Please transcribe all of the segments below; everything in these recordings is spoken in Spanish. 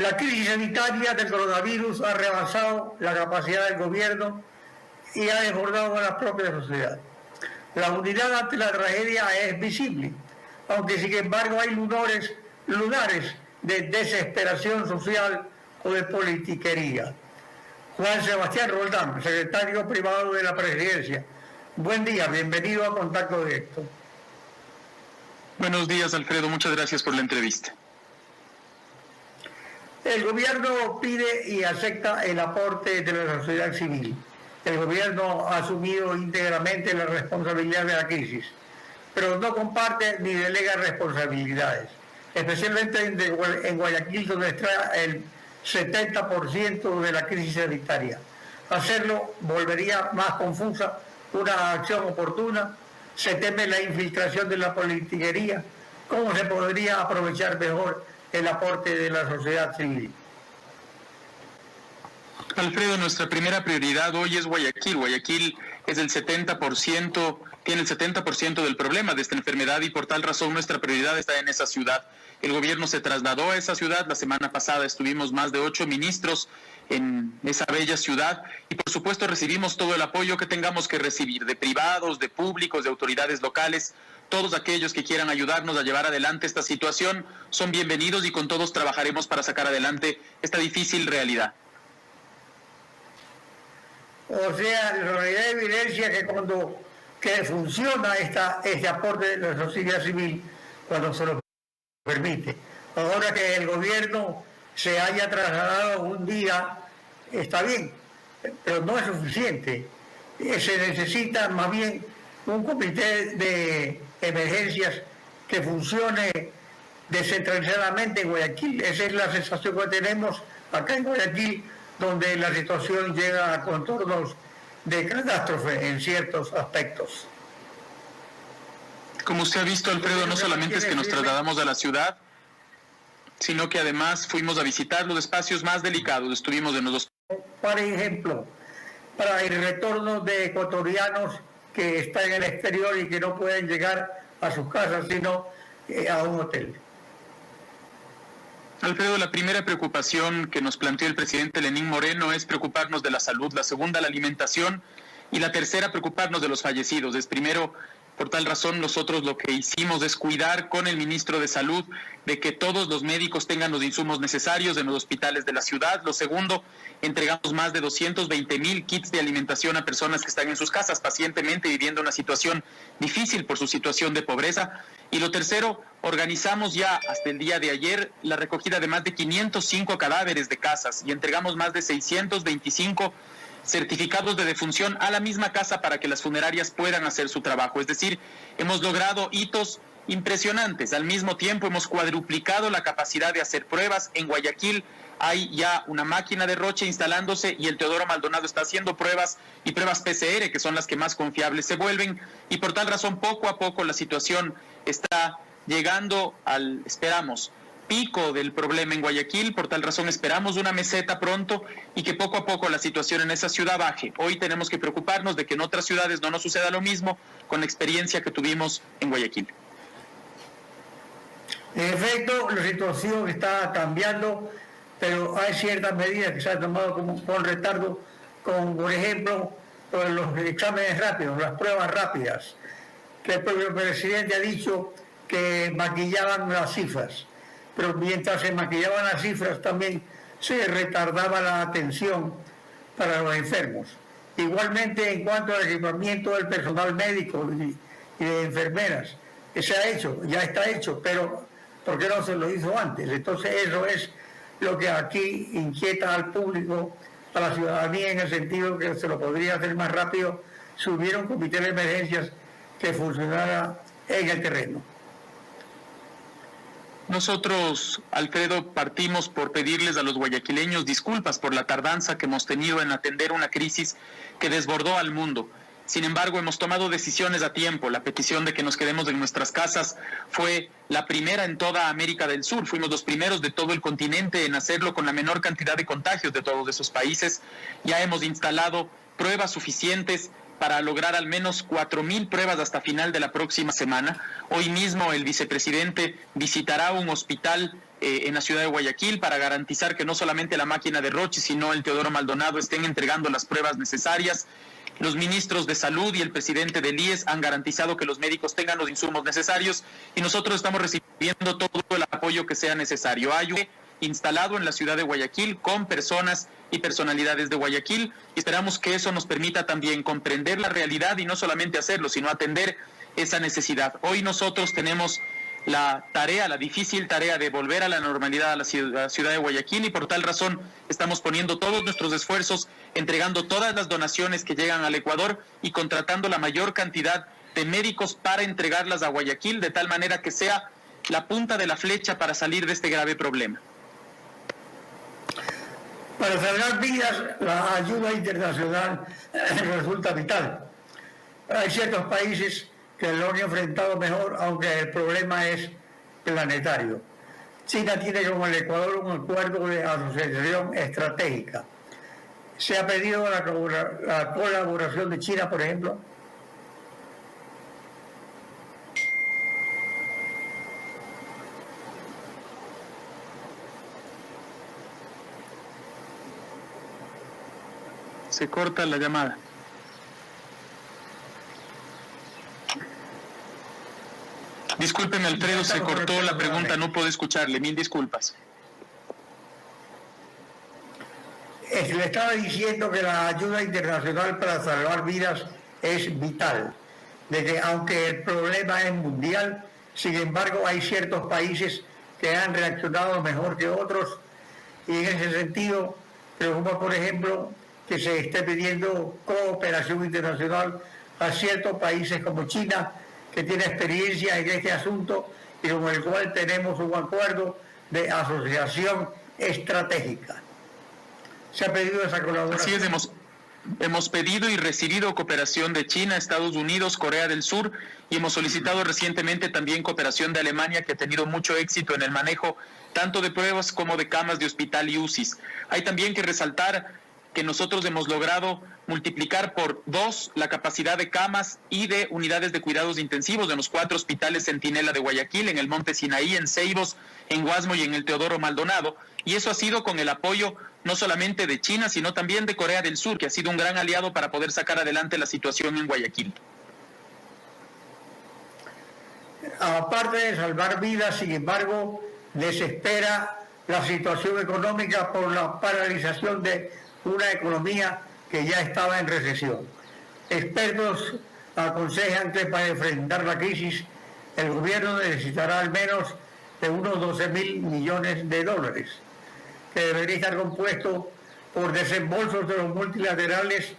La crisis sanitaria del coronavirus ha rebasado la capacidad del gobierno y ha desbordado a la propia sociedad. La unidad ante la tragedia es visible, aunque sin embargo hay lunares de desesperación social o de politiquería. Juan Sebastián Roldán, secretario privado de la Presidencia. Buen día, bienvenido a Contacto Directo. Buenos días, Alfredo, muchas gracias por la entrevista. El gobierno pide y acepta el aporte de la sociedad civil. El gobierno ha asumido íntegramente la responsabilidad de la crisis, pero no comparte ni delega responsabilidades, especialmente en Guayaquil, donde está el 70% de la crisis sanitaria. Hacerlo volvería más confusa una acción oportuna. Se teme la infiltración de la politiquería. ¿Cómo se podría aprovechar mejor el aporte de la sociedad civil? Alfredo, nuestra primera prioridad hoy es Guayaquil. Guayaquil es el 70%, tiene el 70% del problema de esta enfermedad y por tal razón nuestra prioridad está en esa ciudad. El gobierno se trasladó a esa ciudad. La semana pasada estuvimos más de 8 ministros en esa bella ciudad y por supuesto recibimos todo el apoyo que tengamos que recibir de privados, de públicos, de autoridades locales. Todos aquellos que quieran ayudarnos a llevar adelante esta situación son bienvenidos y con todos trabajaremos para sacar adelante esta difícil realidad. O sea, la realidad evidencia que funciona este aporte de la sociedad civil cuando se lo permite. Ahora que el gobierno se haya trasladado un día, está bien, pero no es suficiente. Se necesita más bien un comité de emergencias que funcione descentralizadamente en Guayaquil. Esa es la sensación que tenemos acá en Guayaquil, donde la situación llega a contornos de catástrofe en ciertos aspectos. Como usted ha visto, Alfredo, no solamente es que nos trasladamos a la ciudad, sino que además fuimos a visitar los espacios más delicados. Estuvimos en los... Por ejemplo, para el retorno de ecuatorianos que están en el exterior y que no pueden llegar a sus casas, sino a un hotel. Alfredo, la primera preocupación que nos planteó el presidente Lenín Moreno es preocuparnos de la salud, la segunda la alimentación y la tercera preocuparnos de los fallecidos. Es primero, por tal razón nosotros lo que hicimos es cuidar con el ministro de Salud de que todos los médicos tengan los insumos necesarios en los hospitales de la ciudad. Lo segundo, entregamos más de 220,000 kits de alimentación a personas que están en sus casas pacientemente viviendo una situación difícil por su situación de pobreza. Y lo tercero, organizamos ya hasta el día de ayer la recogida de más de 505 cadáveres de casas y entregamos más de 625 certificados de defunción a la misma casa para que las funerarias puedan hacer su trabajo. Es decir, hemos logrado hitos impresionantes. Al mismo tiempo hemos cuadruplicado la capacidad de hacer pruebas. En Guayaquil hay ya una máquina de Roche instalándose y el Teodoro Maldonado está haciendo pruebas y pruebas PCR, que son las que más confiables se vuelven, y por tal razón poco a poco la situación está llegando al, esperamos, pico del problema en Guayaquil. Por tal razón esperamos una meseta pronto y que poco a poco la situación en esa ciudad baje. Hoy tenemos que preocuparnos de que en otras ciudades no nos suceda lo mismo con la experiencia que tuvimos en Guayaquil. En efecto, la situación está cambiando, pero hay ciertas medidas que se han tomado con retardo, como por ejemplo los exámenes rápidos, las pruebas rápidas, que el propio presidente ha dicho que maquillaban las cifras, pero mientras se maquillaban las cifras también se retardaba la atención para los enfermos. Igualmente, en cuanto al equipamiento del personal médico y de enfermeras, se ha hecho, ya está hecho, pero ¿por qué no se lo hizo antes? Entonces eso es lo que aquí inquieta al público, a la ciudadanía, en el sentido que se lo podría hacer más rápido si hubiera un comité de emergencias que funcionara en el terreno. Nosotros, Alfredo, partimos por pedirles a los guayaquileños disculpas por la tardanza que hemos tenido en atender una crisis que desbordó al mundo. Sin embargo, hemos tomado decisiones a tiempo. La petición de que nos quedemos en nuestras casas fue la primera en toda América del Sur. Fuimos los primeros de todo el continente en hacerlo con la menor cantidad de contagios de todos esos países. Ya hemos instalado pruebas suficientes para lograr al menos 4,000 pruebas hasta final de la próxima semana. Hoy mismo el vicepresidente visitará un hospital en la ciudad de Guayaquil para garantizar que no solamente la máquina de Rochi, sino el Teodoro Maldonado estén entregando las pruebas necesarias. Los ministros de Salud y el presidente del IES han garantizado que los médicos tengan los insumos necesarios y nosotros estamos recibiendo todo el apoyo que sea necesario. Hay un instalado en la ciudad de Guayaquil con personas y personalidades de Guayaquil y esperamos que eso nos permita también comprender la realidad y no solamente hacerlo, sino atender esa necesidad. Hoy nosotros tenemos la difícil tarea de volver a la normalidad a la ciudad de Guayaquil y por tal razón estamos poniendo todos nuestros esfuerzos, entregando todas las donaciones que llegan al Ecuador y contratando la mayor cantidad de médicos para entregarlas a Guayaquil de tal manera que sea la punta de la flecha para salir de este grave problema. Para salvar vidas, la ayuda internacional resulta vital. Hay ciertos países que lo han enfrentado mejor, aunque el problema es planetario. China tiene con el Ecuador un acuerdo de asociación estratégica. ¿Se ha pedido la colaboración de China, por ejemplo? Se corta la llamada. Discúlpeme, Alfredo, se cortó la pregunta, no puedo escucharle, 1000 disculpas. Le estaba diciendo que la ayuda internacional para salvar vidas es vital, de que aunque el problema es mundial, sin embargo hay ciertos países que han reaccionado mejor que otros y en ese sentido preocupa, por ejemplo, que se esté pidiendo cooperación internacional a ciertos países como China, que tiene experiencia en este asunto y con el cual tenemos un acuerdo de asociación estratégica. Se ha pedido esa colaboración. Así es, hemos pedido y recibido cooperación de China, Estados Unidos, Corea del Sur y hemos solicitado recientemente también cooperación de Alemania, que ha tenido mucho éxito en el manejo tanto de pruebas como de camas de hospital y UCIs. Hay también que resaltar que nosotros hemos logrado multiplicar por 2 la capacidad de camas y de unidades de cuidados intensivos de los 4 hospitales Centinela de Guayaquil, en el Monte Sinaí, en Ceibos, en Guasmo y en el Teodoro Maldonado. Y eso ha sido con el apoyo no solamente de China, sino también de Corea del Sur, que ha sido un gran aliado para poder sacar adelante la situación en Guayaquil. Aparte de salvar vidas, sin embargo, desespera la situación económica por la paralización de una economía que ya estaba en recesión. Expertos aconsejan que para enfrentar la crisis el gobierno necesitará al menos de unos 12.000 millones de dólares, que debería estar compuesto por desembolsos de los multilaterales,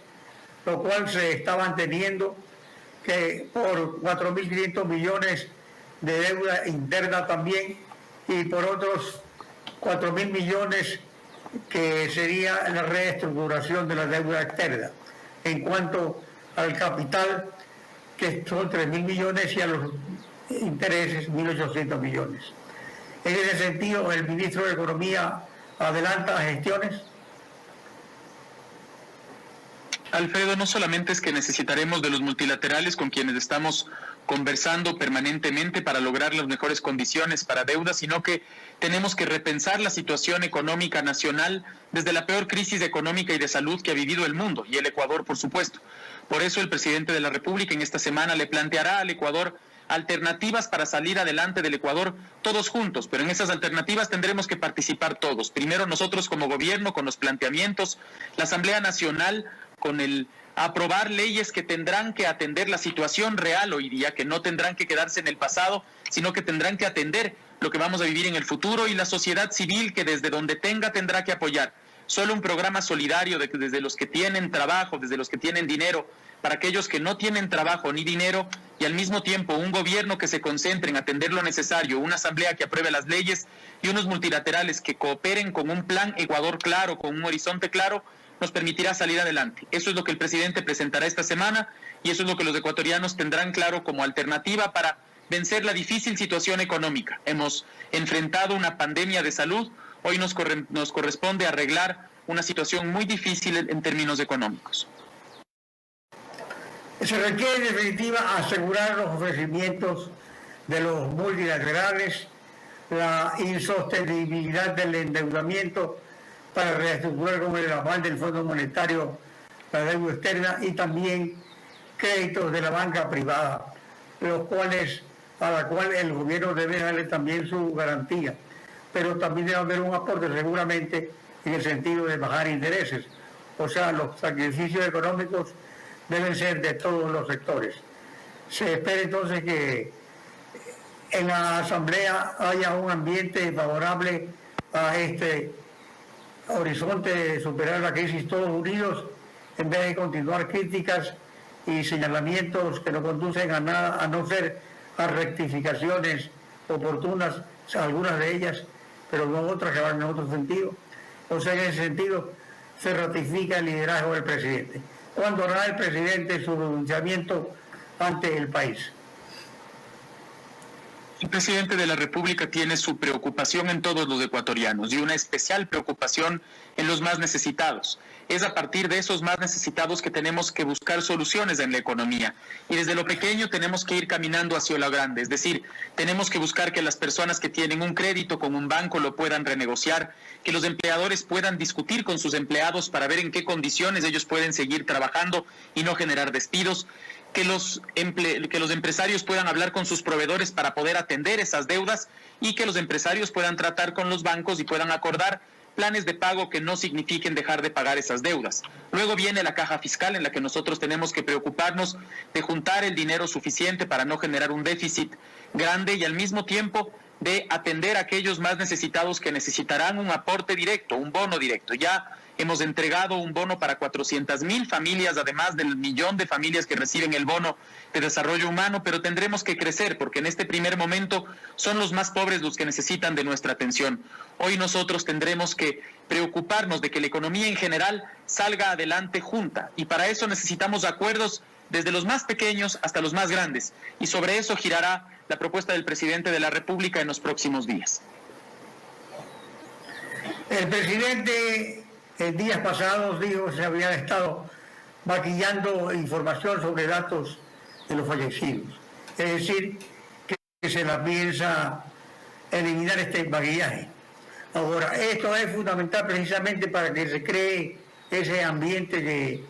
lo cual se está manteniendo, que por 4.500 millones de deuda interna también y por otros 4.000 millones que sería la reestructuración de la deuda externa. En cuanto al capital, que son 3.000 millones, y a los intereses 1.800 millones. En ese sentido, el ministro de Economía adelanta gestiones. Alfredo, no solamente es que necesitaremos de los multilaterales con quienes estamos conversando permanentemente para lograr las mejores condiciones para deuda, sino que tenemos que repensar la situación económica nacional desde la peor crisis económica y de salud que ha vivido el mundo, y el Ecuador, por supuesto. Por eso el presidente de la República en esta semana le planteará al Ecuador alternativas para salir adelante del Ecuador todos juntos, pero en esas alternativas tendremos que participar todos. Primero nosotros como gobierno con los planteamientos, la Asamblea Nacional con el aprobar leyes que tendrán que atender la situación real hoy día, que no tendrán que quedarse en el pasado, sino que tendrán que atender lo que vamos a vivir en el futuro, y la sociedad civil que desde donde tenga tendrá que apoyar. Solo un programa solidario desde los que tienen trabajo, desde los que tienen dinero, para aquellos que no tienen trabajo ni dinero, y al mismo tiempo un gobierno que se concentre en atender lo necesario, una asamblea que apruebe las leyes y unos multilaterales que cooperen con un plan Ecuador claro, con un horizonte claro, nos permitirá salir adelante. Eso es lo que el presidente presentará esta semana y eso es lo que los ecuatorianos tendrán claro como alternativa para vencer la difícil situación económica. Hemos enfrentado una pandemia de salud, hoy nos corresponde arreglar una situación muy difícil en términos económicos. Se requiere en definitiva asegurar los ofrecimientos de los multilaterales, la insostenibilidad del endeudamiento para reestructurar con el aval del Fondo Monetario la deuda externa y también créditos de la banca privada, a la cual el gobierno debe darle también su garantía, pero también debe haber un aporte seguramente en el sentido de bajar intereses, o sea, los sacrificios económicos deben ser de todos los sectores. Se espera entonces que en la Asamblea haya un ambiente favorable a este horizonte de superar la crisis todos unidos, en vez de continuar críticas y señalamientos que no conducen a nada, a no ser a rectificaciones oportunas, algunas de ellas, pero no otras que van en otro sentido. O sea, en ese sentido se ratifica el liderazgo del presidente. ¿Cuándo hará el presidente su pronunciamiento ante el país? El presidente de la República tiene su preocupación en todos los ecuatorianos y una especial preocupación en los más necesitados. Es a partir de esos más necesitados que tenemos que buscar soluciones en la economía. Y desde lo pequeño tenemos que ir caminando hacia lo grande. Es decir, tenemos que buscar que las personas que tienen un crédito con un banco lo puedan renegociar, que los empleadores puedan discutir con sus empleados para ver en qué condiciones ellos pueden seguir trabajando y no generar despidos, que los empresarios puedan hablar con sus proveedores para poder atender esas deudas y que los empresarios puedan tratar con los bancos y puedan acordar planes de pago que no signifiquen dejar de pagar esas deudas. Luego viene la caja fiscal, en la que nosotros tenemos que preocuparnos de juntar el dinero suficiente para no generar un déficit grande y al mismo tiempo de atender a aquellos más necesitados que necesitarán un aporte directo, un bono directo. Ya hemos entregado un bono para 400,000 familias, además del 1,000,000 de familias que reciben el bono de desarrollo humano, pero tendremos que crecer porque en este primer momento son los más pobres los que necesitan de nuestra atención. Hoy nosotros tendremos que preocuparnos de que la economía en general salga adelante junta y para eso necesitamos acuerdos desde los más pequeños hasta los más grandes y sobre eso girará la propuesta del presidente de la República en los próximos días. El presidente en días pasados dijo que se había estado maquillando información sobre datos de los fallecidos. Es decir, que se la piensa eliminar este maquillaje. Ahora, esto es fundamental precisamente para que se cree ese ambiente que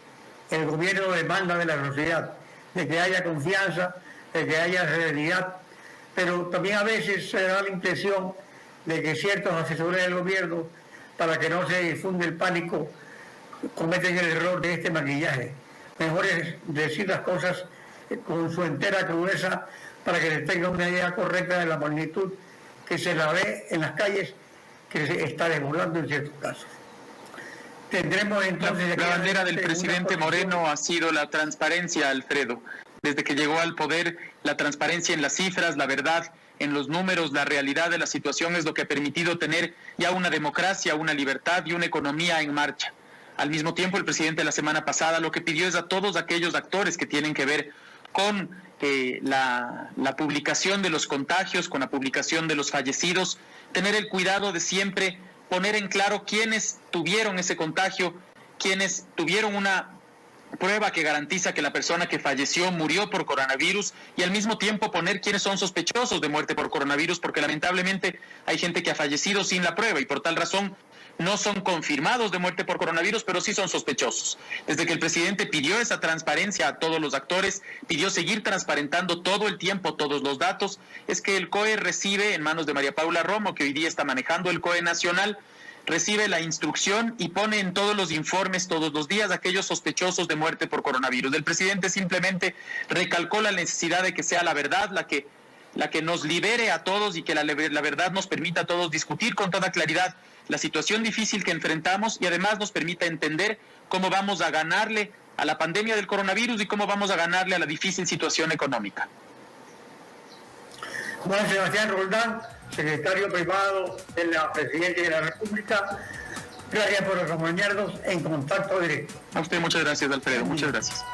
el gobierno demanda de la sociedad, de que haya confianza, de que haya realidad, pero también a veces se da la impresión de que ciertos asesores del gobierno, para que no se difunde el pánico, cometen el error de este maquillaje. Mejor es decir las cosas con su entera crudeza para que se tenga una idea correcta de la magnitud que se la ve en las calles, que se está desbordando en ciertos casos. Tendremos entonces... La bandera del presidente Moreno ha sido la transparencia, Alfredo. Desde que llegó al poder, la transparencia en las cifras, la verdad en los números, la realidad de la situación es lo que ha permitido tener ya una democracia, una libertad y una economía en marcha. Al mismo tiempo, el presidente la semana pasada lo que pidió es a todos aquellos actores que tienen que ver con la publicación de los contagios, con la publicación de los fallecidos, tener el cuidado de siempre poner en claro quiénes tuvieron ese contagio, quiénes tuvieron una prueba que garantiza que la persona que falleció murió por coronavirus y al mismo tiempo poner quiénes son sospechosos de muerte por coronavirus, porque lamentablemente hay gente que ha fallecido sin la prueba y por tal razón no son confirmados de muerte por coronavirus, pero sí son sospechosos. Desde que el presidente pidió esa transparencia a todos los actores, pidió seguir transparentando todo el tiempo todos los datos, es que el COE recibe en manos de María Paula Romo, que hoy día está manejando el COE nacional, recibe la instrucción y pone en todos los informes, todos los días, aquellos sospechosos de muerte por coronavirus. El presidente simplemente recalcó la necesidad de que sea la verdad la que nos libere a todos y que la verdad nos permita a todos discutir con toda claridad la situación difícil que enfrentamos y además nos permita entender cómo vamos a ganarle a la pandemia del coronavirus y cómo vamos a ganarle a la difícil situación económica. Juan Sebastián Roldán, secretario privado de la Presidencia de la República, gracias por acompañarnos en Contacto Directo. A usted muchas gracias, Alfredo, muchas gracias.